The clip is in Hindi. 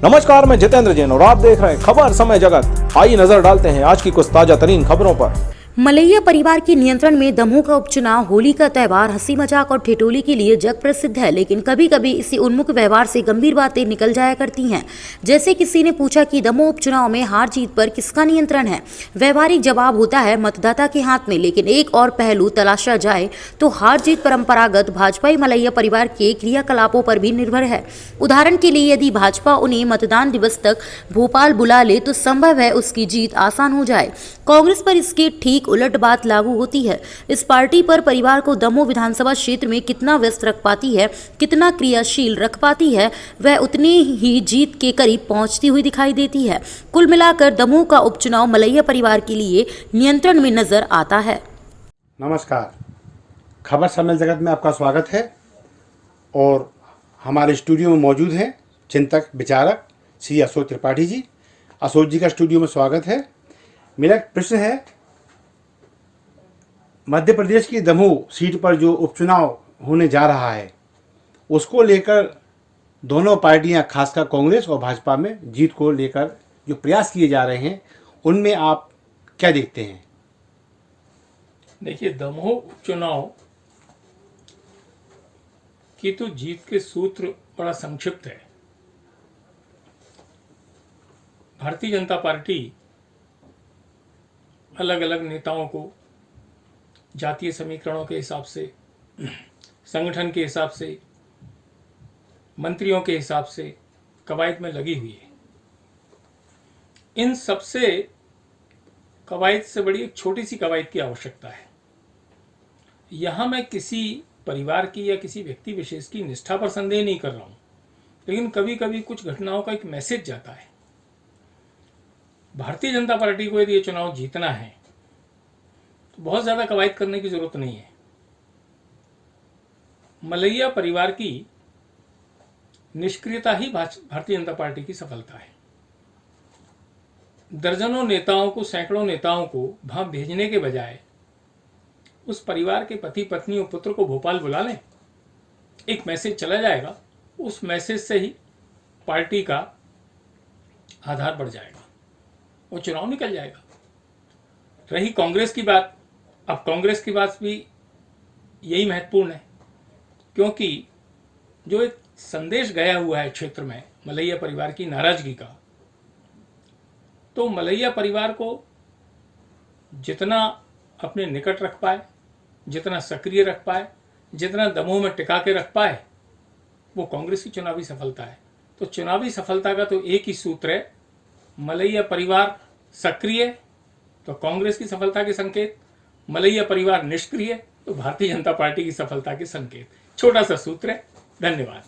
नमस्कार, मैं जितेंद्र जैन और आप देख रहे हैं खबर समय जगत। आइए नजर डालते हैं आज की कुछ ताजा तरीन खबरों पर। मलैया परिवार के नियंत्रण में दमोह का उपचुनाव होली का त्यौहार हंसी मजाक और ठिठोली के लिए जग प्रसिद्ध है, लेकिन कभी कभी इसी उन्मुख व्यवहार से गंभीर बातें निकल जाया करती हैं। जैसे किसी ने पूछा कि दमोह उपचुनाव में हार जीत पर किसका नियंत्रण है। व्यवहारिक जवाब होता है मतदाता के हाथ में, लेकिन एक और पहलू तलाशा जाए तो हार जीत परंपरागत भाजपाई मलैया परिवार के क्रियाकलापों पर भी निर्भर है। उदाहरण के लिए यदि भाजपा उन्हें मतदान दिवस तक भोपाल बुला ले तो संभव है उसकी जीत आसान हो जाए। कांग्रेस पर इसके ठीक उलट बात लागू होती है। इस पार्टी पर परिवार को दमोह विधानसभा क्षेत्र में कितना व्यस्त रख पाती है, कितना क्रियाशील रख पाती है, वह उतनी ही जीत के करीब पहुंचती हुई दिखाई देती है। कुल मिलाकर दमोह का उपचुनाव मलैया परिवार के लिए नियंत्रण में नजर आता है। नमस्कार, खबर समय जगत में आपका स्वागत है और हमारे स्टूडियो में मौजूद हैं चिंतक विचारक श्री अशोक त्रिपाठी जी। अशोक जी का स्टूडियो में स्वागत है। मेरा एक प्रश्न है, मध्य प्रदेश की दमोह सीट पर जो उपचुनाव होने जा रहा है उसको लेकर दोनों पार्टियां खासकर कांग्रेस और भाजपा में जीत को लेकर जो प्रयास किए जा रहे हैं उनमें आप क्या देखते हैं? देखिए, दमोह उपचुनाव की तो जीत के सूत्र बड़ा संक्षिप्त है। भारतीय जनता पार्टी अलग अलग नेताओं को जातीय समीकरणों के हिसाब से, संगठन के हिसाब से, मंत्रियों के हिसाब से कवायद में लगी हुई है। इन सबसे कवायद से बड़ी एक छोटी सी कवायद की आवश्यकता है। यहां मैं किसी परिवार की या किसी व्यक्ति विशेष की निष्ठा पर संदेह नहीं कर रहा हूं, लेकिन कभी कभी कुछ घटनाओं का एक मैसेज जाता है। भारतीय जनता पार्टी को यदि ये चुनाव जीतना है तो बहुत ज्यादा कवायद करने की जरूरत नहीं है। मलैया परिवार की निष्क्रियता ही भारतीय जनता पार्टी की सफलता है। दर्जनों नेताओं को, सैकड़ों नेताओं को वहां भेजने के बजाय उस परिवार के पति पत्नी और पुत्र को भोपाल बुला लें, एक मैसेज चला जाएगा। उस मैसेज से ही पार्टी का आधार बढ़ जाएगा और चुनाव निकल जाएगा। रही कांग्रेस की बात, अब कांग्रेस की बात भी यही महत्वपूर्ण है, क्योंकि जो एक संदेश गया हुआ है क्षेत्र में मलैया परिवार की नाराजगी का, तो मलैया परिवार को जितना अपने निकट रख पाए, जितना सक्रिय रख पाए, जितना दमोह में टिका के रख पाए, वो कांग्रेस की चुनावी सफलता है। तो चुनावी सफलता का तो एक ही सूत्र है, मलैया परिवार सक्रिय तो कांग्रेस की सफलता के संकेत, मलैया परिवार निष्क्रिय तो भारतीय जनता पार्टी की सफलता के संकेत। छोटा सा सूत्र है। धन्यवाद।